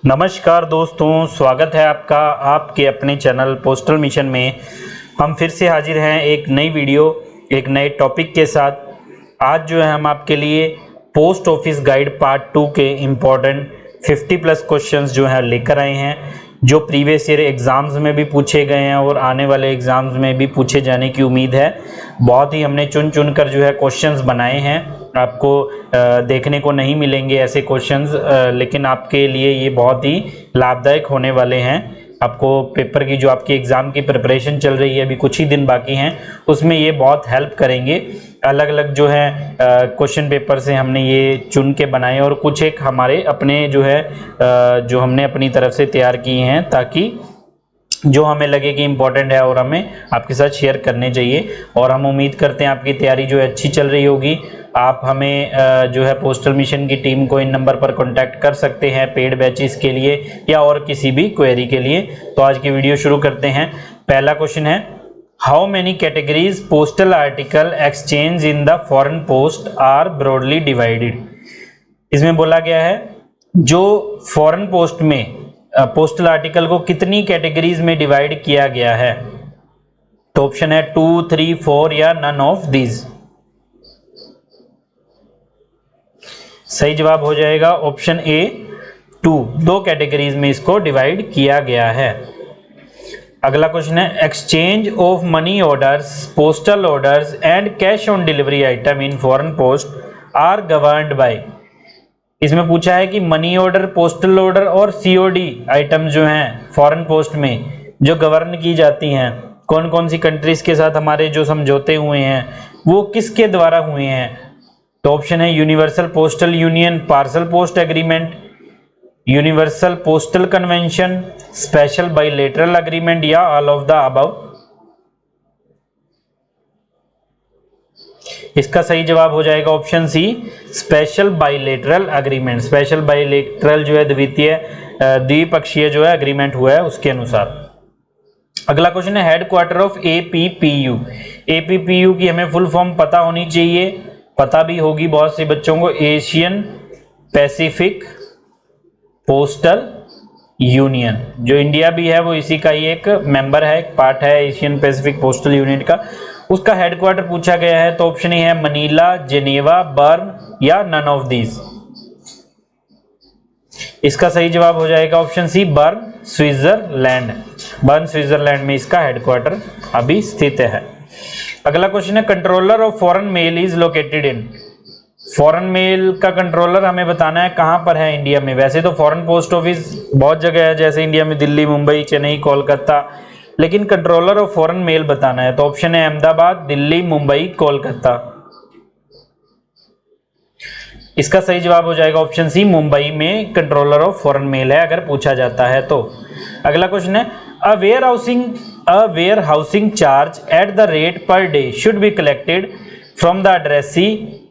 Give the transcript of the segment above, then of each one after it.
नमस्कार दोस्तों, स्वागत है आपका आपके अपने चैनल पोस्टल मिशन में। हम फिर से हाजिर हैं एक नई वीडियो एक नए टॉपिक के साथ। आज जो है हम आपके लिए पोस्ट ऑफिस गाइड पार्ट 2 के इम्पोर्टेंट 50+ क्वेश्चंस जो हैं लेकर आए हैं, जो प्रीवियस ईयर एग्ज़ाम्स में भी पूछे गए हैं और आने वाले एग्ज़ाम्स में भी पूछे जाने की उम्मीद है। बहुत ही हमने चुन चुन कर जो है क्वेश्चंस बनाए हैं। आपको देखने को नहीं मिलेंगे ऐसे क्वेश्चंस, लेकिन आपके लिए ये बहुत ही लाभदायक होने वाले हैं। आपको पेपर की जो आपकी एग्ज़ाम की प्रिपरेशन चल रही है, अभी कुछ ही दिन बाकी हैं, उसमें ये बहुत हेल्प करेंगे। अलग अलग जो है क्वेश्चन पेपर से हमने ये चुन के बनाए और कुछ एक हमारे अपने जो है जो हमने अपनी तरफ से तैयार किए हैं, ताकि जो हमें लगे कि इम्पोर्टेंट है और हमें आपके साथ शेयर करने चाहिए। और हम उम्मीद करते हैं आपकी तैयारी जो है अच्छी चल रही होगी। आप हमें जो है पोस्टल मिशन की टीम को इन नंबर पर कांटेक्ट कर सकते हैं पेड बैचेस के लिए या और किसी भी क्वेरी के लिए। तो आज की वीडियो शुरू करते हैं। पहला क्वेश्चन है, how many categories postal article exchange in the foreign post are broadly divided. इसमें बोला गया है जो फॉरेन पोस्ट में पोस्टल आर्टिकल को कितनी कैटेगरीज में डिवाइड किया गया है। तो ऑप्शन है 2, 3, 4 या नन ऑफ दीज। सही जवाब हो जाएगा ऑप्शन ए 2। 2 कैटेगरीज में इसको डिवाइड किया गया है। अगला क्वेश्चन है, exchange of money orders, postal orders and cash on delivery item in foreign post are governed by. इसमें पूछा है कि मनी ऑर्डर, पोस्टल ऑर्डर और सीओडी आइटम जो हैं फॉरेन पोस्ट में जो गवर्न की जाती हैं, कौन कौन सी कंट्रीज के साथ हमारे जो समझौते हुए हैं वो किसके द्वारा हुए हैं। तो ऑप्शन है Universal Postal Union parcel post agreement, Universal Postal Convention, special bilateral agreement या ऑल ऑफ द अबव। इसका सही जवाब हो जाएगा option C, special bilateral agreement. Special bilateral जो है द्विपक्षीय जो है एग्रीमेंट हुआ है उसके अनुसार। अगला क्वेश्चन है, हेडक्वार्टर ऑफ एपीपीयू। एपीपीयू की हमें फुल फॉर्म पता होनी चाहिए, पता भी होगी बहुत से बच्चों को। Asian Pacific postal union. जो इंडिया भी है वो इसी का ही एक मेंबर है, एक पार्ट है एशियन पैसिफिक पोस्टल यूनियन का। उसका हेडक्वार्टर पूछा गया है, तो ऑप्शन ए है मनीला, जेनेवा, बर्न या नन ऑफ दीज। इसका सही जवाब हो जाएगा option C, Berne Switzerland. Berne Switzerland में इसका हेडक्वार्टर अभी स्थित है। अगला क्वेश्चन है, controller of foreign mail is located in. Foreign mail का कंट्रोलर हमें बताना है कहां पर है इंडिया में। वैसे तो फॉरेन पोस्ट ऑफिस बहुत जगह है, जैसे इंडिया में दिल्ली, मुंबई, चेन्नई, कोलकाता, लेकिन कंट्रोलर ऑफ फॉरेन मेल बताना है। तो ऑप्शन है अहमदाबाद, दिल्ली, मुंबई, कोलकाता। इसका सही जवाब हो जाएगा ऑप्शन सी, मुंबई में कंट्रोलर ऑफ फॉरेन मेल है अगर पूछा जाता है तो। अगला क्वेश्चन है, a warehousing charge at the rate per day should be collected from the addressee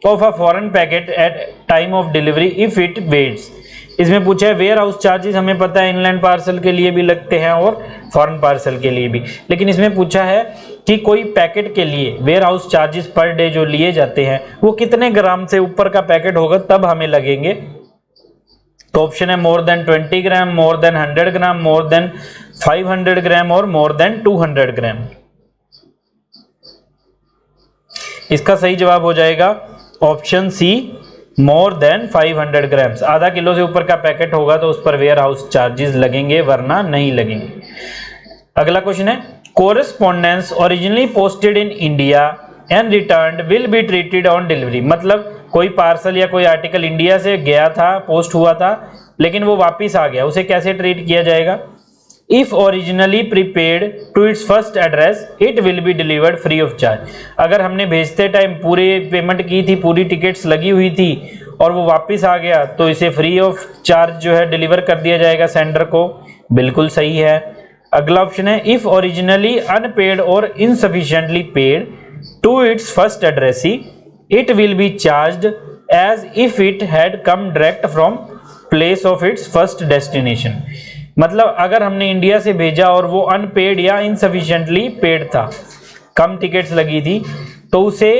of a foreign packet at time of delivery if it waits. इसमें पूछा है वेयर हाउस चार्जेस हमें पता है इनलैंड पार्सल के लिए भी लगते हैं और फॉरेन पार्सल के लिए भी, लेकिन इसमें पूछा है कि कोई पैकेट के लिए warehouse charges per day जो लिए जाते हैं वो कितने ग्राम से ऊपर का पैकेट होगा तब हमें लगेंगे। तो ऑप्शन है मोर देन 20 ग्राम, मोर देन 100 ग्राम, मोर देन 500 ग्राम और मोर देन 200 ग्राम। इसका सही जवाब हो जाएगा option C, more than 500 grams. आधा किलो से ऊपर का पैकेट होगा तो उस पर वेयर हाउस चार्जेस लगेंगे, वरना नहीं लगेंगे। अगला क्वेश्चन है, correspondence originally posted in India and returned will be treated on delivery. मतलब कोई पार्सल या कोई आर्टिकल इंडिया से गया था, पोस्ट हुआ था, लेकिन वो वापिस आ गया, उसे कैसे ट्रीट किया जाएगा। If originally prepaid to its first address it will be delivered free of charge. अगर हमने भेजते टाइम पूरे पेमेंट की थी, पूरी टिकट्स लगी हुई थी और वो वापस आ गया, तो इसे फ्री ऑफ चार्ज जो है डिलीवर कर दिया जाएगा सेंडर को। बिल्कुल सही है। अगला ऑप्शन है, if originally unpaid or insufficiently paid to its first addressee it will be charged as if it had come direct from place of its first destination. मतलब अगर हमने इंडिया से भेजा और वो अनपेड या इनसफिशिएंटली पेड था, कम टिकट्स लगी थी, तो उसे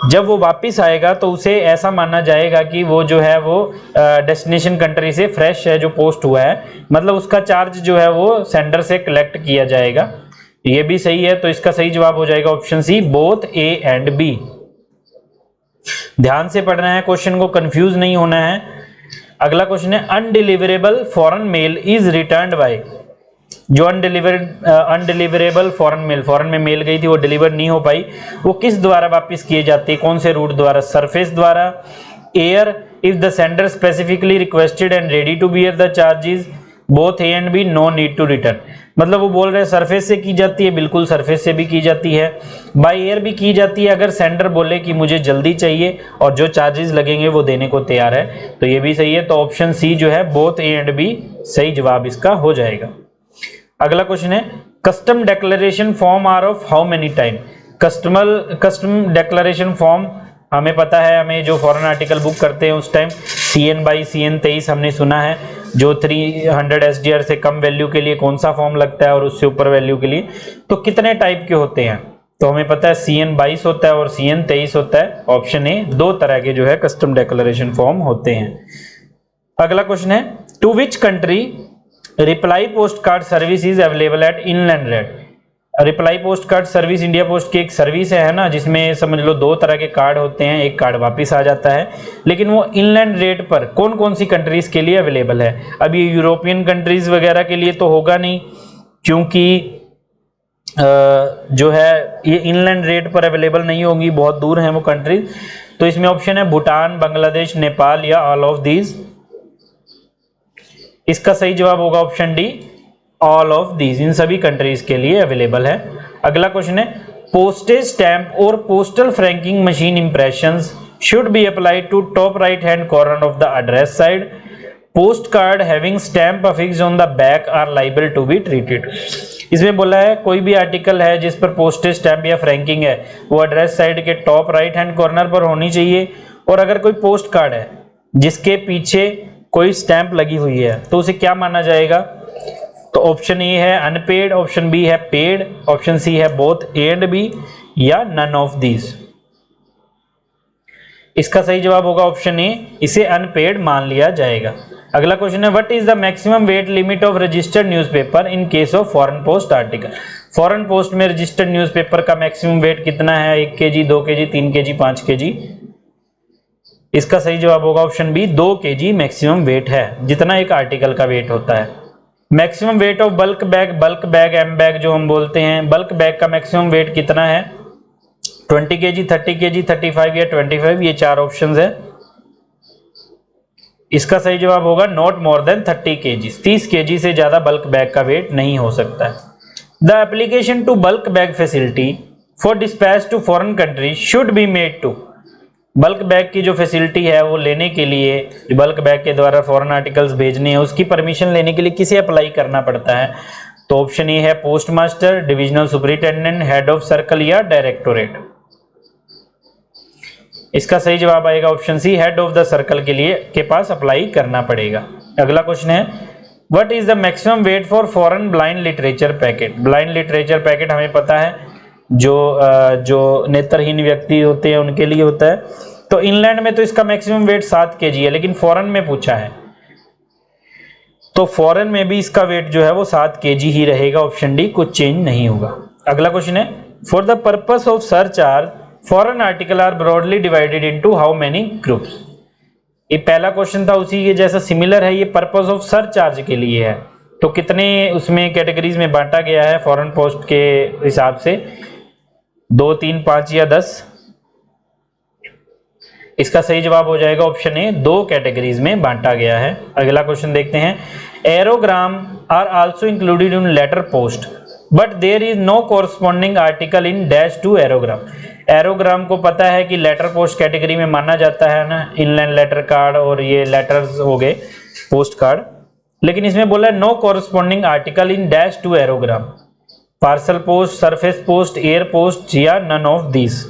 जब वो वापस आएगा तो उसे ऐसा माना जाएगा कि वो जो है वो डेस्टिनेशन कंट्री से फ्रेश है जो पोस्ट हुआ है, मतलब उसका चार्ज जो है वो सेंडर से कलेक्ट किया जाएगा। ये भी सही है, तो इसका सही जवाब हो जाएगा option C, both A and B. ध्यान से पढ़ना है क्वेश्चन को, कंफ्यूज नहीं होना है। अगला क्वेश्चन है undeliverable foreign mail is returned by. जो अनडिलीवरेबल फॉरेन में मेल गई थी वो डिलीवर नहीं हो पाई, वो किस द्वारा वापस किए जाती है, कौन से रूट द्वारा? सरफेस द्वारा, air if the sender specifically requested and ready to bear the charges, both A and B, no need to return. मतलब वो बोल रहे हैं सरफेस से की जाती है, बिल्कुल सरफेस से भी की जाती है, बाय एयर भी की जाती है अगर सेंडर बोले कि मुझे जल्दी चाहिए और जो चार्जेस लगेंगे वो देने को तैयार है, तो ये भी सही है। तो ऑप्शन सी जो है बोथ ए एंड बी सही जवाब इसका हो जाएगा। अगला क्वेश्चन है custom declaration form are of how many time. Custom declaration form हमें पता है, हमें जो फॉरेन आर्टिकल बुक करते हैं उस टाइम CN बाई CN 23 हमने सुना है, जो 300 SDR से कम वैल्यू के लिए कौन सा फॉर्म लगता है और उससे ऊपर वैल्यू के लिए, तो कितने टाइप के होते हैं? तो हमें पता है CN 22 होता है और CN 23 होता है। ऑप्शन ए, दो तरह के जो है कस्टम डिक्लेरेशन फॉर्म होते हैं। अगला क्वेश्चन है to which country reply post card service is available at inland rate. Reply post card service India post की एक सर्विस है ना, जिसमें समझ लो दो तरह के कार्ड होते हैं, एक कार्ड वापस आ जाता है, लेकिन वो इनलैंड रेट पर कौन कौन सी कंट्रीज के लिए अवेलेबल है? अब ये यूरोपियन कंट्रीज वगैरह के लिए तो होगा नहीं, क्योंकि जो है ये इनलैंड रेट पर अवेलेबल नहीं होंगी, बहुत दूर हैं वो कंट्रीज। तो इसमें ऑप्शन है भूटान, बांग्लादेश, नेपाल या ऑल ऑफ दीज। इसका सही जवाब होगा option D, all of these, इन सभी कंट्रीज के लिए अवेलेबल है। अगला क्वेश्चन है पोस्टेज स्टैंप और postal franking machine impressions should be applied to top right hand corner of the address side. Post card having stamp affixed on the back are liable to be treated. इसमें बोला है कोई भी article है जिस पर postage stamp या franking है वो एड्रेस साइड के टॉप राइट हैंड कॉर्नर पर होनी चाहिए, और अगर कोई पोस्ट कार्ड है जिसके पीछे कोई स्टैंप लगी हुई है तो उसे क्या माना जाएगा? तो ऑप्शन ए है अनपेड, ऑप्शन बी है पेड, ऑप्शन सी है बोथ ए एंड बी या नन ऑफ दीज। इसका सही जवाब होगा ऑप्शन ए, इसे अनपेड मान लिया जाएगा। अगला क्वेश्चन है what is the maximum weight limit of registered newspaper in case of foreign post article. Foreign post में रजिस्टर्ड न्यूज़पेपर का मैक्सिमम वेट कितना है? 1 kg, 2 kg, 3 kg, 5 kg। इसका सही जवाब होगा option B, 2 kg maximum weight है, जितना एक आर्टिकल का वेट होता है। Maximum weight of bulk bag M bag जो हम बोलते हैं, बल्क बैग का मैक्सिमम वेट कितना है? 20 kg, 30 kg, 35 या 25, ये चार ऑप्शंस है। इसका सही जवाब होगा not more than 30 kg, 30 kg से ज्यादा बल्क बैग का वेट नहीं हो सकता है। The application to bulk bag facility for dispatch to foreign country should be made to. Bulk bag की जो फैसिलिटी है वो लेने के लिए, बल्क बैग के द्वारा फॉरेन आर्टिकल्स भेजने हैं, उसकी परमिशन लेने के लिए किसे अप्लाई करना पड़ता है? तो ऑप्शन ए है post master, divisional superintendent, head of circle या डायरेक्टोरेट। इसका सही जवाब आएगा option C, head of the circle के लिए के पास अप्लाई करना पड़ेगा। अगला क्वेश्चन है what is the maximum weight for foreign blind literature packet. Blind literature packet हमें पता है जो नेत्रहीन व्यक्ति होते हैं उनके लिए होता है। तो इंग्लैंड में तो इसका मैक्सिमम वेट 7 kg है, लेकिन फॉरेन में पूछा है तो फॉरेन में भी इसका वेट जो है वो 7 kg ही रहेगा। ऑप्शन डी, कुछ चेंज नहीं होगा। अगला क्वेश्चन है for the purpose of search are foreign article are broadly divided into how many groups. ये पहला क्वेश्चन था उसी के जैसा सिमिलर है, ये पर्पस ऑफ सर्च चार्ज के लिए है, तो कितने उसमें कैटेगरीज में बांटा गया है फॉरेन पोस्ट के हिसाब से? 2, 3, 5 या 10। इसका सही जवाब हो जाएगा ऑप्शन ए, 2 कैटेगरीज में बांटा गया है। अगला क्वेश्चन देखते हैं aerogramme are also included in letter post but there is no corresponding article in dash to aerogramme. Aerogramme को पता है कि लेटर पोस्ट कैटेगरी में माना जाता है ना, इनलैंड लेटर कार्ड और ये लेटर्स हो गए पोस्ट कार्ड, लेकिन इसमें बोला है no corresponding article in dash to aerogramme. Parcel post, surface post, air post या नन ऑफ दीज।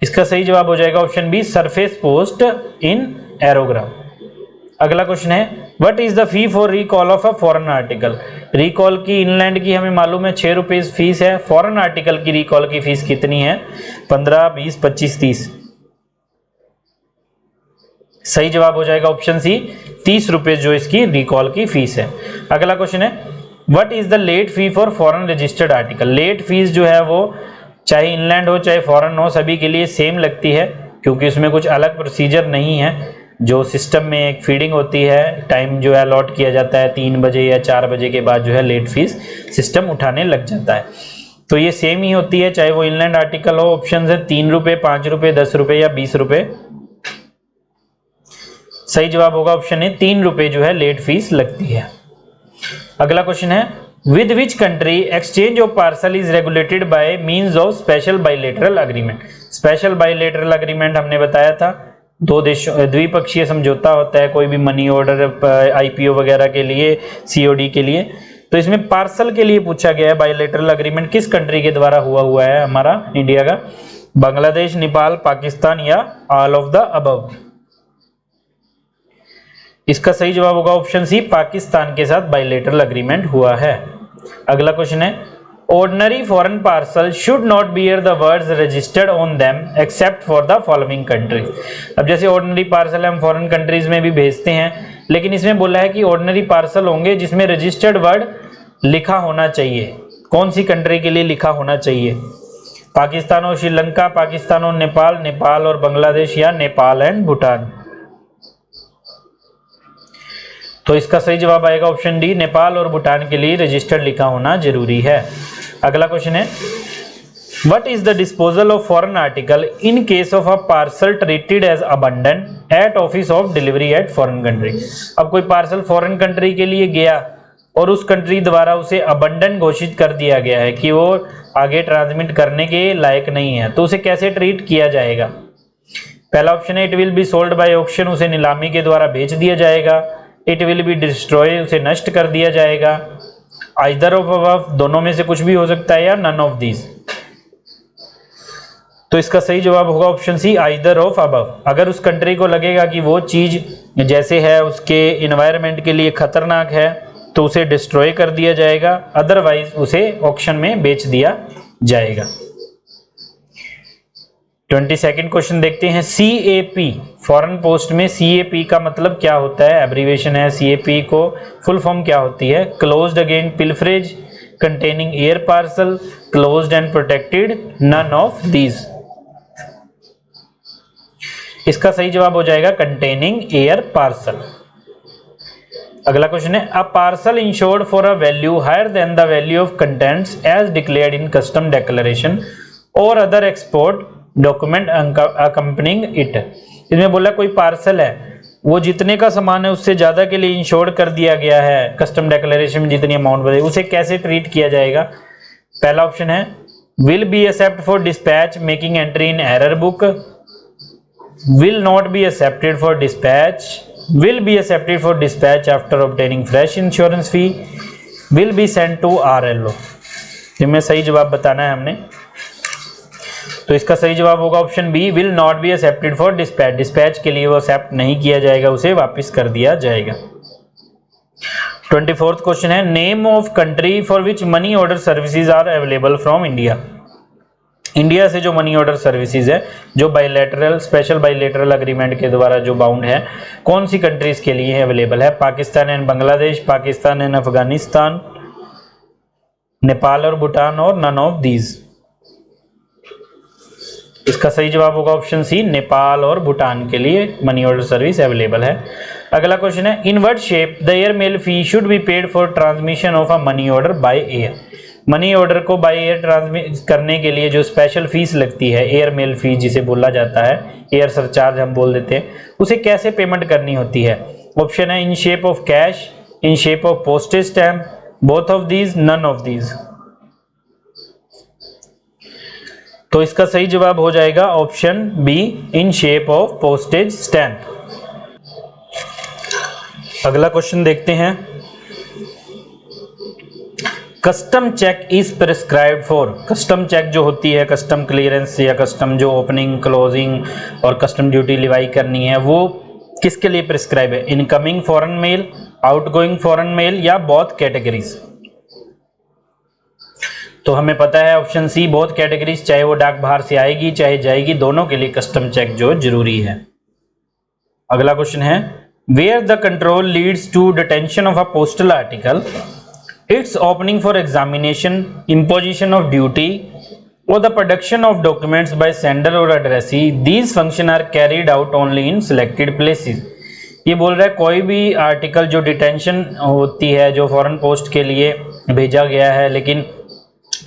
इसका सही जवाब हो जाएगा option B, surface post in aerogramme. अगला क्वेश्चन है what is the fee for recall of a foreign article. Recall की inland की हमें मालूम है 6 रुपये फीस है। फॉरेन आर्टिकल की रिकॉल की फीस कितनी है? 15, 20, 25, 30। सही जवाब हो जाएगा ऑप्शन सी, 30 रुपये जो इसकी रिकॉल की फीस है। अगला क्वेश्चन है, what is the late fee for foreign registered article? Late fees जो है वो चाहे इनलैंड हो चाहे फॉरेन हो, सभी के लिए सेम लगती है, क्योंकि उसमें कुछ अलग प्रोसीजर नहीं है। जो सिस्टम में एक फीडिंग होती है, टाइम जो है अलॉट किया जाता है, 3 बजे या 4 बजे के बाद जो है लेट फीस सिस्टम उठाने लग जाता है। तो ये सेम ही होती है चाहे वो इनलैंड आर्टिकल हो। ऑप्शन है 3 रुपये, 5 रुपये, 10 रुपये या 20 रुपये। सही जवाब होगा ऑप्शन ए, 3 रुपये जो है लेट फीस लगती है। अगला क्वेश्चन है, with which country exchange of parcel is regulated by means of special bilateral agreement? Special bilateral agreement हमने बताया था, दो देशों द्विपक्षीय समझौता होता है कोई भी मनी ऑर्डर, आईपीओ वगैरह के लिए, सीओडी के लिए। तो इसमें पार्सल के लिए पूछा गया है बायलैटरल एग्रीमेंट किस कंट्री के द्वारा हुआ है हमारा इंडिया का? बांग्लादेश, नेपाल, पाकिस्तान या ऑल ऑफ द अबव? इसका सही जवाब होगा ऑप्शन सी, पाकिस्तान के साथ बायलैटरल एग्रीमेंट हुआ है। अगला क्वेश्चन है, ordinary foreign parcel should not bear the words registered on them except for the following countries. अब जैसे ऑर्डिनरी पार्सल हम फॉरेन कंट्रीज में भी भेजते हैं, लेकिन इसमें बोला है कि ऑर्डिनरी पार्सल होंगे जिसमें रजिस्टर्ड वर्ड लिखा होना चाहिए। कौन सी कंट्री के लिए लिखा होना चाहिए? पाकिस्तान और श्रीलंका, पाकिस्तान और नेपाल, नेपाल और बांग्लादेश या नेपाल एंड भूटान? तो इसका सही जवाब आएगा ऑप्शन डी, नेपाल और भूटान के लिए रजिस्टर्ड लिखा होना जरूरी है। अगला क्वेश्चन है, what is the disposal of foreign article in case of a parcel treated as abandoned at office of delivery at foreign country? अब कोई पार्सल फॉरेन कंट्री के लिए गया और उस कंट्री द्वारा उसे अबंडेंट घोषित कर दिया गया है कि वो आगे ट्रांसमिट करने के लायक नहीं है, तो उसे कैसे ट्रीट किया जाएगा? पहला ऑप्शन है, it will be sold by auction, उसे नीलामी के द्वारा बेच दिया जाएगा। इट विल बी डिस्ट्रॉय, उसे नष्ट कर दिया जाएगा। आइदर ऑफ अबव, दोनों में से कुछ भी हो सकता है, या नन ऑफ दीज। तो इसका सही जवाब होगा option C, either of above. अगर उस कंट्री को लगेगा कि वो चीज जैसे है उसके एनवायरनमेंट के लिए खतरनाक है तो उसे डिस्ट्रॉय कर दिया जाएगा, अदरवाइज उसे ऑक्शन में बेच दिया जाएगा। 22nd क्वेश्चन देखते हैं, CAP फॉरेन पोस्ट में CAP का मतलब क्या होता है? एब्रीवेशन है CAP, को फुल फॉर्म क्या होती है? Closed against pilferage, containing air parcel, closed and protected, none of these. इसका सही जवाब हो जाएगा कंटेनिंग एयर पार्सल। अगला क्वेश्चन है, a parcel insured for a value higher than the value of contents as declared in custom declaration or other export document accompanying it. इसमें बोला कोई पार्सल है, वो जितने का सामान है उससे ज्यादा के लिए इंश्योर्ड कर दिया गया है, कस्टम डिक्लेरेशन में जितनी अमाउंट बढ़े, उसे कैसे ट्रीट किया जाएगा? पहला ऑप्शन है, will be except for dispatch making entry in error book, will not be accepted for dispatch, will be accepted for dispatch after obtaining fresh insurance fee, will be sent to RLO। इसमें सही जवाब बताना है हमने, तो इसका सही जवाब होगा option B, will not be accepted for dispatch। Dispatch के लिए वो एक्सेप्ट नहीं किया जाएगा, उसे वापस कर दिया जाएगा। 24th क्वेश्चन है, name of country for which money order services are available from India. India से जो मनी ऑर्डर सर्विसेज है, जो बायलैटरल स्पेशल बायलैटरल एग्रीमेंट के द्वारा जो बाउंड है, कौन सी कंट्रीज के लिए अवेलेबल है? पाकिस्तान एंड बांग्लादेश, पाकिस्तान एंड अफगानिस्तान, नेपाल और भूटान, और नन ऑफ दीज। इसका सही जवाब होगा ऑप्शन सी, नेपाल और भूटान के लिए मनी ऑर्डर सर्विस अवेलेबल है। अगला क्वेश्चन है, in what shape the air mail fee should be paid for transmission of a money order by air. Money order को बाय एयर ट्रांसमिट करने के लिए जो स्पेशल फीस लगती है, एयर मेल फी जिसे बोला जाता है, एयर सरचार्ज हम बोल देते हैं, उसे कैसे पेमेंट करनी होती है? ऑप्शन है, in shape of cash, in shape of postage stamp, both of these, none of these. तो इसका सही जवाब हो जाएगा option B, in shape of postage stamp. अगला क्वेश्चन देखते हैं, custom check is prescribed for. Custom check जो होती है, कस्टम क्लियरेंस या कस्टम जो ओपनिंग क्लोजिंग और कस्टम ड्यूटी लिवाई करनी है, वो किसके लिए प्रिस्क्राइब है? Incoming foreign mail, outgoing foreign mail या बोथ कैटेगरीज? तो हमें पता है ऑप्शन सी बोथ कैटेगरीज, चाहे वो डाक बाहर से आएगी चाहे जाएगी, दोनों के लिए कस्टम चेक जो जरूरी है। अगला क्वेश्चन है where the control leads to detention of a postal article, its opening for examination, imposition of duty or the production of documents by sender or addressee, these function are carried out only in selected places। ये बोल रहा है कोई भी article जो detention होती है, जो फॉरेन पोस्ट के लिए भेजा गया है, लेकिन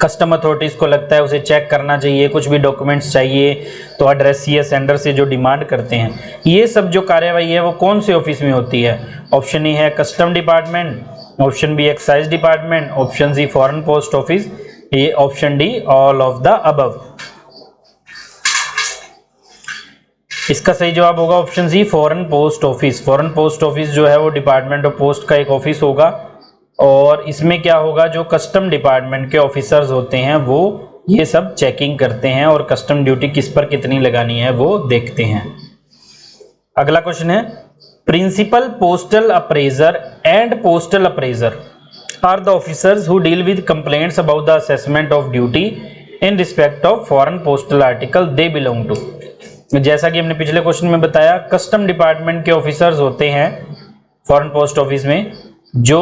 कस्टम अथॉरिटीज़ को लगता है उसे चेक करना चाहिए, कुछ भी डॉक्यूमेंट्स चाहिए, तो एड्रेसी या सेंडर से जो डिमांड करते हैं, ये सब जो कार्यवाही है वो कौन से ऑफिस में होती है? ऑप्शन ए है custom department, option B excise department, option C foreign post office, ये option D all of the above. इसका सही जवाब होगा option C foreign post office. Foreign post office जो है वो डिपार्टमेंट ऑफ पोस्ट का एक ऑफिस होगा और इसमें क्या होगा, जो कस्टम डिपार्टमेंट के ऑफिसर्स होते हैं वो ये सब चेकिंग करते हैं और कस्टम ड्यूटी किस पर कितनी लगानी है वो देखते हैं। अगला क्वेश्चन है principal postal appraiser and postal appraiser are the officers who deal with complaints about the assessment of duty in respect of foreign postal article they belong to। जैसा कि हमने पिछले क्वेश्चन में बताया, कस्टम डिपार्टमेंट के officers होते हैं foreign post office में, जो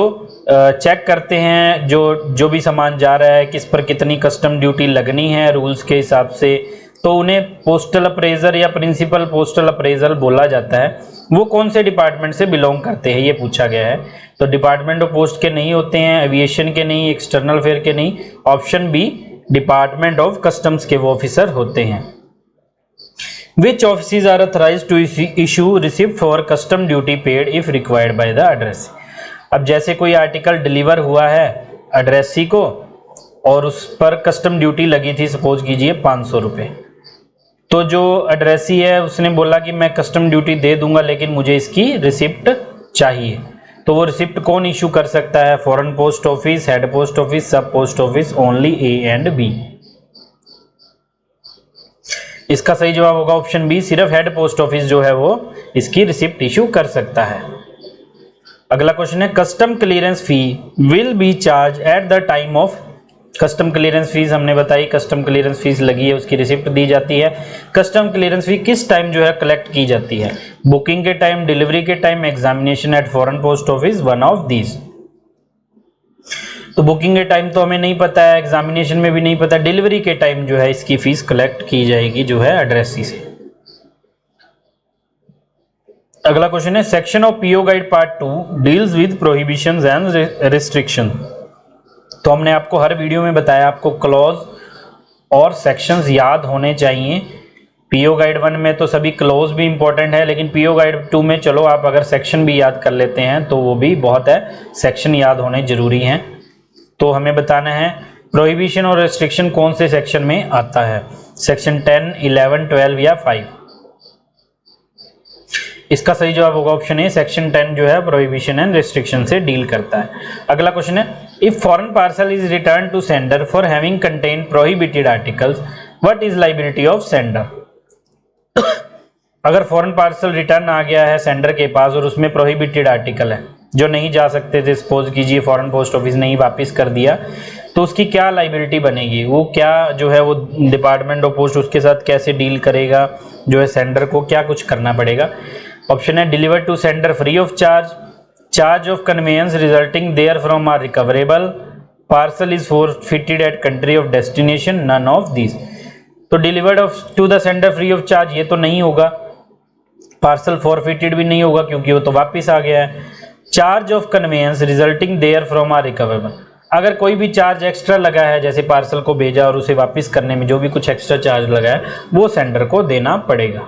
चेक करते हैं जो भी सामान जा रहा है, किस पर कितनी कस्टम ड्यूटी लगनी है रूल्स के हिसाब से, तो उन्हें पोस्टल अप्रेजर या प्रिंसिपल पोस्टल अप्रेजर बोला जाता है। वो कौन से डिपार्टमेंट से बिलोंग करते हैं ये पूछा गया है, तो डिपार्टमेंट ऑफ पोस्ट के नहीं होते हैं, एविएशन के नहीं, एक्सटर्नल अफेयर के नहीं, option B department of customs के वो ऑफिसर होते हैं। Which offices are authorised to issue receipt for custom duty paid if required by the addressee. अब जैसे कोई आर्टिकल डिलीवर हुआ है एड्रेसी को और उस पर कस्टम ड्यूटी लगी थी, सपोज कीजिए 500 रुपये, तो जो एड्रेसी है उसने बोला कि मैं कस्टम ड्यूटी दे दूंगा लेकिन मुझे इसकी रिसिप्ट चाहिए, तो वो रिसिप्ट कौन इशू कर सकता है? Foreign post office, head post office, sub post office, only A and B. इसका सही जवाब होगा ऑप्शन बी, सिर्फ हेड पोस्ट ऑफिस जो है वो इसकी रिसिप्ट इशू कर सकता है। अगला क्वेश्चन है custom clearance fee will be charge at the time of, custom clearance fees हमने बताई, कस्टम क्लियरेंस फीस लगी है उसकी रिसिप्ट दी जाती है। कस्टम क्लियरेंस फी किस टाइम जो है कलेक्ट की जाती है? बुकिंग के टाइम, डिलीवरी के time, examination eight foreign post office, one of these. तो बुकिंग के टाइम तो हमें नहीं पता है, एग्जामिनेशन में भी नहीं पता, डिलीवरी के टाइम जो है इसकी फीस कलेक्ट की जाएगी जो है एड्रेसी से। अगला क्वेश्चन है section of PO guide part 2 deals with prohibitions and restriction. तो हमने आपको हर वीडियो में बताया आपको क्लॉज और सेक्शंस याद होने चाहिए। पीओ गाइड 1 में तो सभी क्लॉज भी इंपॉर्टेंट है, लेकिन पीओ गाइड 2 में चलो आप अगर सेक्शन भी याद कर लेते हैं तो वो भी बहुत है, सेक्शन याद होने जरूरी हैं। तो हमें बताना है प्रोहिबिशन और रेस्ट्रिक्शन कौन से सेक्शन में आता है, सेक्शन 10, 11, 12 या 5। इसका सही जवाब होगा ऑप्शन ए, सेक्शन 10 जो है प्रोहिबिशन एंड रेस्ट्रिक्शन से डील करता है। अगला क्वेश्चन है if foreign parcel is return to sender for having content prohibited articles what is liability of sender. अगर फॉरेन पार्सल रिटर्न आ गया है सेंडर के पास और उसमें प्रोहिबिटेड आर्टिकल है जो नहीं जा सकते थे, सपोज कीजिए फॉरेन पोस्ट ऑफिस ने ही वापस कर दिया, तो उसकी क्या लायबिलिटी बनेगी? वो क्या जो है वो डिपार्टमेंट ऑफ पोस्ट उसके साथ कैसे डील करेगा, जो है सेंडर को क्या कुछ करना पड़ेगा? ऑप्शन है deliver to sender free of charge, charge of conveyance resulting there from are recoverable, parcel is forfeited at country of destination, none of this. तो delivered to the sender free of charge ये तो नहीं होगा, parcel forfeited भी नहीं होगा क्योंकि वो तो वापस आ गया है। Charge of conveyance resulting there from are recoverable, अगर कोई भी चार्ज एक्स्ट्रा लगा है, जैसे पार्सल को भेजा और उसे वापस करने में जो भी कुछ एक्स्ट्रा चार्ज लगा है वो सेंडर को देना पड़ेगा।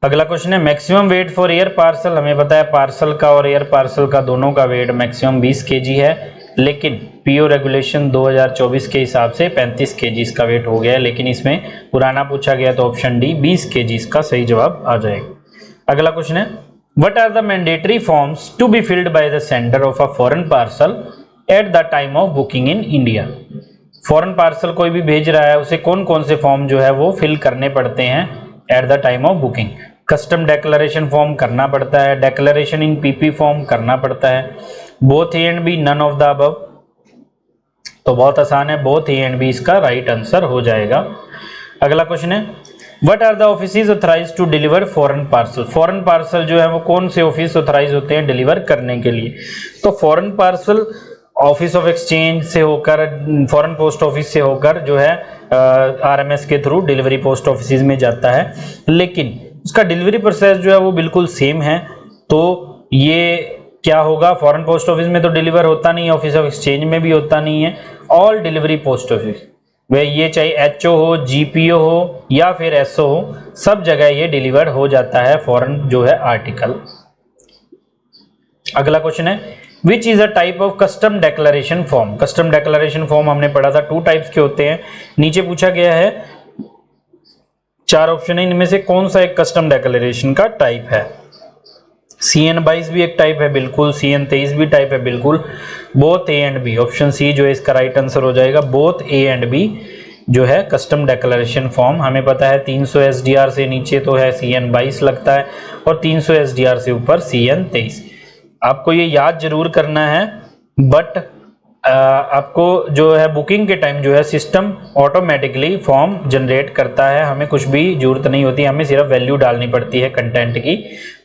अगला क्वेश्चन है maximum wait for air parcel. हमें पता है पार्सल का और एयर पार्सल का दोनों का वेट मैक्सिमम 20 kg है, लेकिन पीओ रेगुलेशन 2024 के हिसाब से 35 kg का वेट हो गया है, लेकिन इसमें पुराना पूछा गया तो ऑप्शन डी 20 kg का सही जवाब आ जाएगा। अगला क्वेश्चन है what are the mandatory forms to be filled by the sender of a foreign parcel at the time of booking in India. Foreign parcel कोई भी भेज रहा है उसे कौन कौन से फॉर्म जो है वो फिल करने पड़ते हैं eight the time of booking? Custom declaration form करना पड़ता है, डेक्लेरेशन इन पीपी फॉर्म करना पड़ता है, both A and B, none of the above. तो बहुत आसान है, बोथ ए एंड बी इसका राइट आंसर हो जाएगा। अगला क्वेश्चन है what are the offices authorised to deliver foreign parcel. Foreign parcel जो है वो कौन से ऑफिस ऑथराइज होते हैं डिलीवर करने के लिए? तो foreign parcel office of exchange से होकर, फॉरेन पोस्ट ऑफिस से होकर जो है आरएमएस के थ्रू डिलीवरी पोस्ट ऑफिस में जाता है, लेकिन उसका डिलीवरी प्रोसेस जो है वो बिल्कुल सेम है। तो ये क्या होगा, फॉरेन पोस्ट ऑफिस में तो डिलीवर होता नहीं है, ऑफिस ऑफ एक्सचेंज में भी होता नहीं है। ऑल डिलीवरी पोस्ट ऑफिस वे ये चाहे एचओ हो, जीपीओ हो या फिर एसओ हो, सब जगह ये डिलीवर हो जाता है फॉरेन जो है आर्टिकल। अगला क्वेश्चन है which is a type of custom declaration form. Custom declaration form हमने पढ़ा था 2 टाइप्स के होते हैं। नीचे पूछा गया है 4 ऑप्शन है, इनमें से कौन सा एक कस्टम डेक्लेरेशन का टाइप है? CN22 भी एक टाइप है बिल्कुल, CN23 भी टाइप है बिल्कुल, both A and B. Option C जो है इसका राइट आंसर हो जाएगा, बोथ ए एंड बी जो है कस्टम डेक्लेरेशन फॉर्म। हमें पता है 300 SDR से नीचे तो है CN22 लगता है और 300 SDR से ऊपर CN23। आपको ये याद जरूर करना है, बट आपको जो है बुकिंग के टाइम जो है सिस्टम ऑटोमेटिकली फॉर्म जनरेट करता है, हमें कुछ भी जरूरत नहीं होती, हमें सिर्फ वैल्यू डालनी पड़ती है कंटेंट की,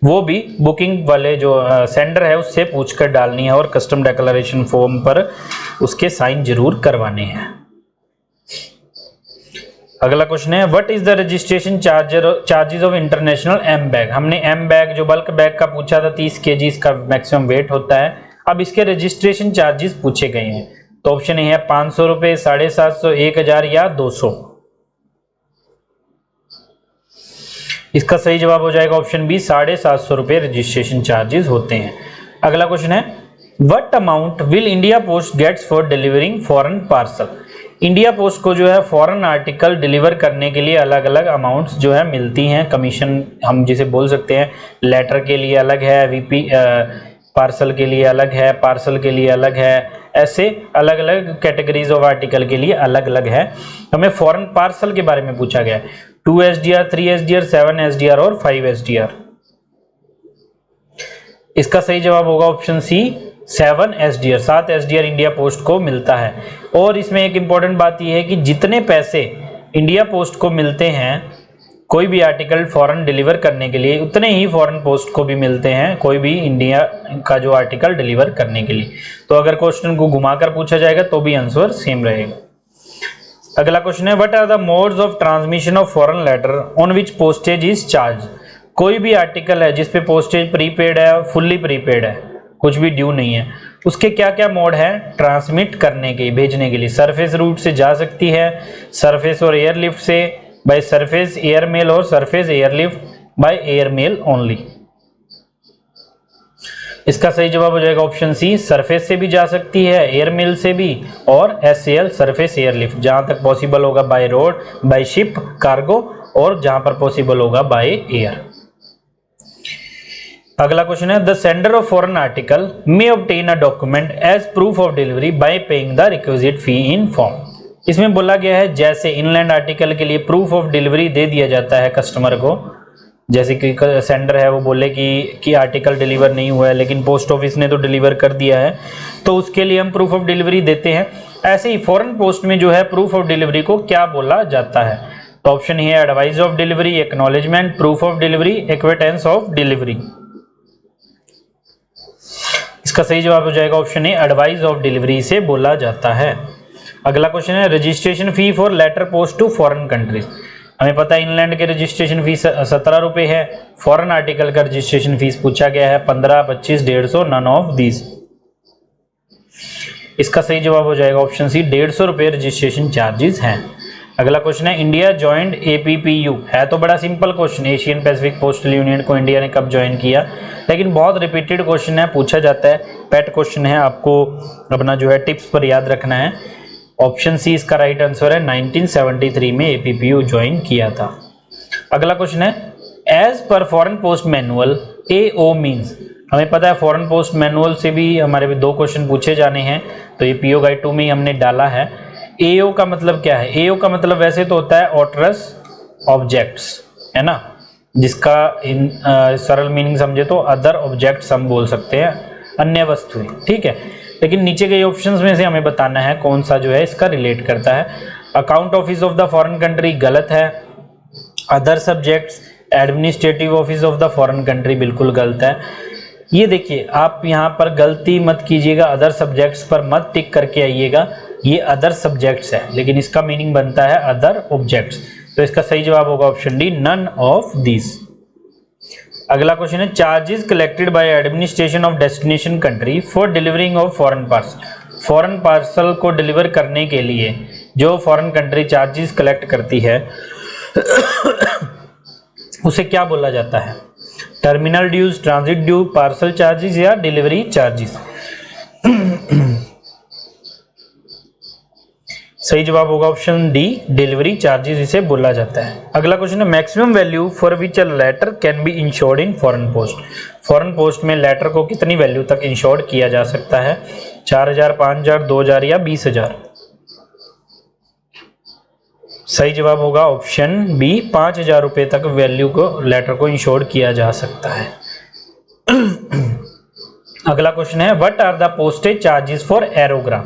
वो भी बुकिंग वाले जो सेंडर है उससे पूछकर डालनी है और कस्टम डेक्लेरेशन फॉर्म पर उसके साइन जरूर करवाने हैं। अगला क्वेश्चन है what is the registration charges of international M bag. हमने एम बैग जो बल्क बैग का पूछा था 30 kg इसका मैक्सिमम वेट होता है, अब इसके रजिस्ट्रेशन चार्जेस पूछे गए हैं। तो ऑप्शन ए है 500 रुपए, 750, 1000 या 200। इसका सही जवाब हो जाएगा ऑप्शन बी, 750 रुपए रजिस्ट्रेशन चार्जेस होते हैं। अगला क्वेश्चन है what amount will India Post gets for delivering foreign parcel. India Post को जो है फॉरेन आर्टिकल डिलीवर करने के लिए अलग अलग अमाउंट्स जो है मिलती हैं, कमीशन हम जिसे बोल सकते हैं। लेटर के लिए अलग है, वीपी पार्सल के लिए अलग है, पार्सल के लिए अलग है, ऐसे अलग अलग कैटेगरीज ऑफ आर्टिकल के लिए अलग अलग है। हमें फॉरेन पार्सल के बारे में पूछा गया है 2 SDR, 3 SDR, 7 SDR और 5 SDR। इसका सही जवाब होगा option C 7 SDR, 7 SDR India Post को मिलता है। और इसमें एक इंपॉर्टेंट बात यह है कि जितने पैसे इंडिया पोस्ट को मिलते हैं कोई भी आर्टिकल फॉरेन डिलीवर करने के लिए, उतने ही फॉरेन पोस्ट को भी मिलते हैं कोई भी इंडिया का जो आर्टिकल डिलीवर करने के लिए। तो अगर क्वेश्चन को घुमाकर पूछा जाएगा तो भी आंसर सेम रहेगा। अगला क्वेश्चन है what are the modes of transmission of foreign letter on which postage is charge. कोई भी आर्टिकल है जिसपे पोस्टेज प्रीपेड है, फुल्ली प्रीपेड है, कुछ भी ड्यू नहीं है, उसके क्या क्या मोड है ट्रांसमिट करने के, भेजने के लिए? सरफेस रूट से जा सकती है, सरफेस और एयरलिफ्ट से, बाय सरफेस एयरमेल और surface airlift by airmail only. इसका सही जवाब हो जाएगा ऑप्शन सी, सरफेस से भी जा सकती है, एयरमेल से भी, और SAL सरफेस एयरलिफ्ट, जहां तक पॉसिबल होगा by road, by ship cargo, और जहां पर पॉसिबल होगा बाय एयर। अगला क्वेश्चन है the sender of foreign article may obtain a document as proof of delivery by paying the requisite fee in form. इसमें बोला गया है जैसे इनलैंड आर्टिकल के लिए प्रूफ ऑफ डिलीवरी दे दिया जाता है कस्टमर को, जैसे कि सेंडर है वो बोले कि आर्टिकल डिलीवर नहीं हुआ है लेकिन पोस्ट ऑफिस ने तो डिलीवर कर दिया है, तो उसके लिए हम प्रूफ ऑफ डिलीवरी देते हैं। ऐसे ही फॉरेन पोस्ट में जो है प्रूफ ऑफ डिलीवरी को क्या बोला जाता है? तो ऑप्शन है advice of delivery, acknowledgement, proof of delivery, acquittance of delivery. इसका सही जवाब हो जाएगा option A, advice of delivery से बोला जाता है। अगला क्वेश्चन है registration fee for letter post to foreign countries. हमें पता है इनलैंड के रजिस्ट्रेशन फीस 17 रुपए है, फॉरेन आर्टिकल का रजिस्ट्रेशन फीस पूछा गया है 15, 25, 150, नन ऑफ दीज। इसका सही जवाब हो जाएगा ऑप्शन सी, 150 रुपए रजिस्ट्रेशन चार्जेस हैं। अगला क्वेश्चन है इंडिया ज्वाइंड APPU। है तो बड़ा simple question, Asian Pacific postal union को इंडिया ने कब ज्वाइन किया, लेकिन बहुत रिपीटेड क्वेश्चन है, पूछा जाता है, पेट क्वेश्चन है, आपको अपना जो है टिप्स पर याद रखना है। ऑप्शन सी इसका राइट आंसर है, 1973 में APPU ज्वाइन किया था। अगला क्वेश्चन है as per foreign post manual AO means. हमें पता है फॉरेन पोस्ट मैनुअल से भी हमारे 2 क्वेश्चन पूछे जाने हैं, तो ये PO गाइड 2 में ही हमने डाला है। AO का मतलब क्या है? AO का मतलब वैसे तो होता है ऑटरस ऑब्जेक्ट्स, है ना, जिसका इन सरल मीनिंग समझे तो अदर ऑब्जेक्ट्स हम बोल सकते हैं, अन्य वस्तुएं, ठीक है। लेकिन नीचे के ऑप्शंस में से हमें बताना है कौन सा जो है इसका रिलेट करता है। Account office of the foreign country गलत है। Other subjects, administrative office of the foreign country बिल्कुल गलत है। ये देखिए, आप यहाँ पर गलती मत कीजिएगा, अदर सब्जेक्ट्स पर मत टिक करके आइएगा, ये अदर सब्जेक्ट्स है, लेकिन इसका मीनिंग बनता है अदर ऑब्जेक्ट्स। तो इसका सही जवाब होगा option D, none of this. अगला क्वेश्चन है, charges collected by administration of destination country for delivering of foreign parcel. Foreign parcel को डिलीवर करने के लिए जो फॉरेन कंट्री चार्जेस कलेक्ट करती है उसे क्या बोला जाता है? Terminal dues, transit due, parcel charges या डिलीवरी चार्जेस? सही जवाब होगा ऑप्शन डी, डिलीवरी चार्जेस इसे बोला जाता है। अगला क्वेश्चन है, maximum value for which a letter can be insured in foreign post. Foreign post में लेटर को कितनी वैल्यू तक इंश्योर्ड किया जा सकता है? 4000, 5000, 2000 या 20000? सही जवाब होगा ऑप्शन बी, 5000 रुपए तक वैल्यू को लेटर को इंश्योर्ड किया जा सकता है। अगला क्वेश्चन है, what are the postage charges for aerogramme.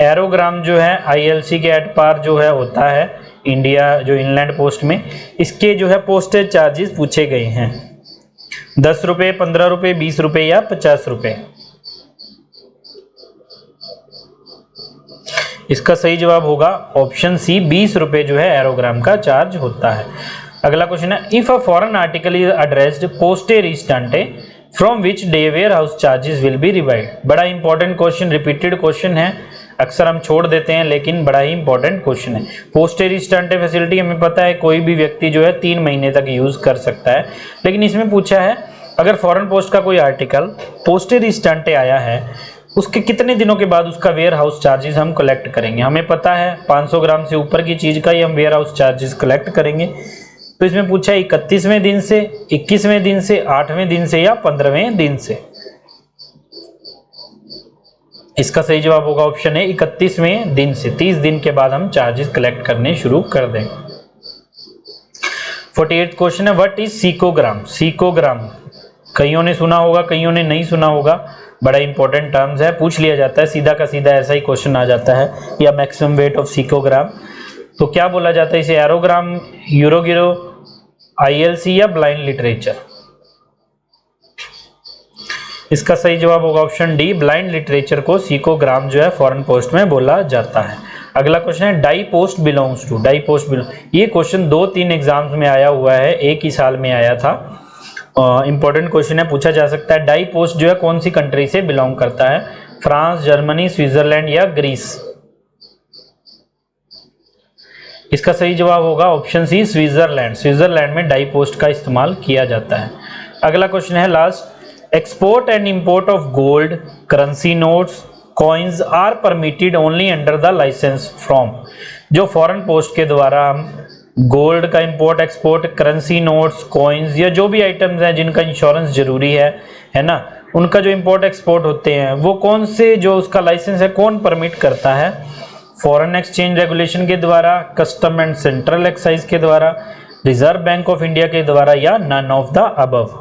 Aerogramme जो है ILC के एट पार जो है होता है इंडिया जो इनलैंड पोस्ट में, इसके जो है पोस्टेज चार्जेस पूछे गए हैं। 10 रुपये, 15 रुपये, 20 रुपये या 50 रुपये? इसका सही जवाब होगा ऑप्शन सी, 20 रुपये जो है एरोग्राम का चार्ज होता है। अगला क्वेश्चन है, if a foreign article is addressed poste restante from which day warehouse charges will be levied. बड़ा इंपॉर्टेंट क्वेश्चन, रिपीटेड क्वेश्चन है, अक्सर हम छोड़ देते हैं लेकिन बड़ा ही इंपॉर्टेंट क्वेश्चन है। पोस्टे रिस्टेंटे फैसिलिटी हमें पता है कोई भी व्यक्ति जो है 3 महीने तक यूज कर सकता है, लेकिन इसमें पूछा है अगर फॉरेन पोस्ट का कोई आर्टिकल पोस्टे रिस्टेंटे आया है उसके कितने दिनों के बाद उसका वेयर हाउस चार्जेस हम कलेक्ट करेंगे। हमें पता है 500 ग्राम से ऊपर की चीज का ही हम वेयर हाउस चार्जेस कलेक्ट करेंगे। तो इसमें पूछा है 31वें दिन से, 21वें दिन से, 8वें दिन से या 15वें दिन से? इसका सही जवाब होगा ऑप्शन है 31वें दिन से। 30 दिन के बाद हम चार्जेस कलेक्ट करने शुरू कर देंगे। 48 क्वेश्चन है, व्हाट इज सीकोग्राम। सीकोग्राम कईयों ने सुना होगा, कईयों ने नहीं सुना होगा, बड़ा इंपॉर्टेंट टर्म्स है, पूछ लिया जाता है सीधा का सीधा, ऐसा ही क्वेश्चन आ जाता है, या मैक्सिमम वेट ऑफ सीकोग्राम। तो क्या बोला जाता है इसे? एरोग्राम, यूरोगिरो, ILC या ब्लाइंड लिटरेचर? इसका सही जवाब होगा ऑप्शन डी, ब्लाइंड लिटरेचर को सीकोग्राम जो है फॉरेन पोस्ट में बोला जाता है। अगला क्वेश्चन है, Die Post belongs to. Die Post belong, ये क्वेश्चन 2-3 एग्जाम्स में आया हुआ है, एक ही साल में आया था। इंपॉर्टेंट क्वेश्चन है, पूछा जा सकता है डाई पोस्ट जो है कौन सी कंट्री से बिलोंग करता है? फ्रांस, जर्मनी, स्विट्जरलैंड या ग्रीस? इसका सही जवाब होगा ऑप्शन सी, स्विट्जरलैंड। स्विट्जरलैंड में डाई पोस्ट का इस्तेमाल किया जाता है। अगला क्वेश्चन है last, export and import of gold, currency notes, coins are permitted only under the licence from. जो फॉरेन पोस्ट के द्वारा हम गोल्ड का import export, currency notes, coins या जो भी आइटम्स हैं जिनका इंश्योरेंस जरूरी है ना, उनका जो इंपोर्ट एक्सपोर्ट होते हैं वो कौन से जो उसका लाइसेंस है कौन परमिट करता है? फॉरेन एक्सचेंज रेगुलेशन के द्वारा, कस्टम एंड सेंट्रल एक्साइज के द्वारा, रिजर्व बैंक ऑफ इंडिया के द्वारा या नन ऑफ द अबव?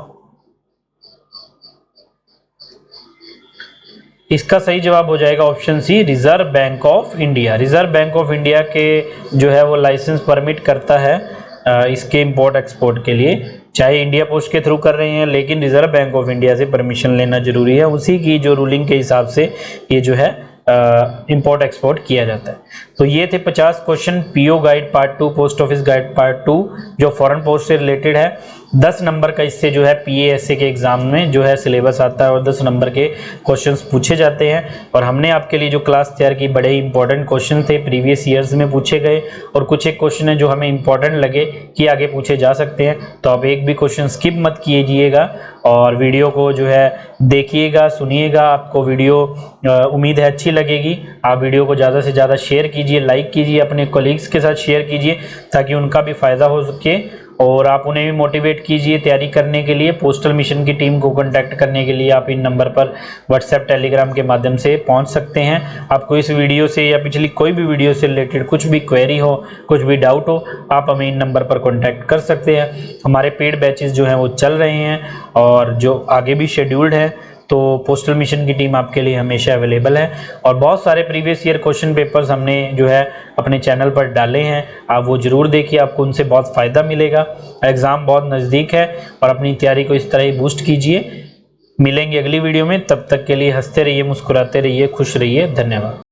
इसका सही जवाब हो जाएगा option C, Reserve Bank of India. Reserve Bank of India के जो है वो लाइसेंस परमिट करता है इसके इंपोर्ट एक्सपोर्ट के लिए, चाहे इंडिया पोस्ट के थ्रू कर रहे हैं लेकिन रिजर्व बैंक ऑफ इंडिया से परमिशन लेना जरूरी है, उसी की जो रूलिंग के हिसाब से ये जो है इंपोर्ट एक्सपोर्ट किया जाता है। तो ये थे 50 question PO guide part 2, post office guide part 2 जो फॉरेन पोस्ट से रिलेटेड है। 10 नंबर का इससे जो है PASA के एग्जाम में जो है सिलेबस आता है और 10 नंबर के क्वेश्चंस पूछे जाते हैं। और हमने आपके लिए जो क्लास तैयार की, बड़े इंपॉर्टेंट क्वेश्चन थे, प्रीवियस ईयर्स में पूछे गए, और कुछ एक क्वेश्चन है जो हमें इंपॉर्टेंट लगे कि आगे पूछे जा सकते हैं। तो आप एक भी क्वेश्चन स्किप मत कीजिएगा और वीडियो को जो है देखिएगा, सुनिएगा। आपको वीडियो उम्मीद है अच्छी लगेगी। आप वीडियो को ज़्यादा से ज़्यादा शेयर कीजिए, लाइक कीजिए, अपने कोलीग्स के साथ शेयर कीजिए ताकि उनका भी फ़ायदा हो सके और आप उन्हें भी मोटिवेट कीजिए तैयारी करने के लिए। पोस्टल मिशन की टीम को कांटेक्ट करने के लिए आप इन नंबर पर व्हाट्सएप, टेलीग्राम के माध्यम से पहुंच सकते हैं। आपको इस वीडियो से या पिछली कोई भी वीडियो से रिलेटेड कुछ भी क्वेरी हो, कुछ भी डाउट हो, आप हमें इन नंबर पर कांटेक्ट कर सकते हैं। हमारे पेड बैचेस जो हैं वो चल रहे हैं और जो आगे भी शेड्यूल्ड है, तो पोस्टल मिशन की टीम आपके लिए हमेशा अवेलेबल है। और बहुत सारे प्रीवियस ईयर क्वेश्चन पेपर्स हमने जो है अपने चैनल पर डाले हैं, आप वो ज़रूर देखिए, आपको उनसे बहुत फ़ायदा मिलेगा। एग्ज़ाम बहुत नज़दीक है और अपनी तैयारी को इस तरह ही बूस्ट कीजिए। मिलेंगे अगली वीडियो में, तब तक के लिए हंसते रहिए, मुस्कुराते रहिए, खुश रहिए। धन्यवाद।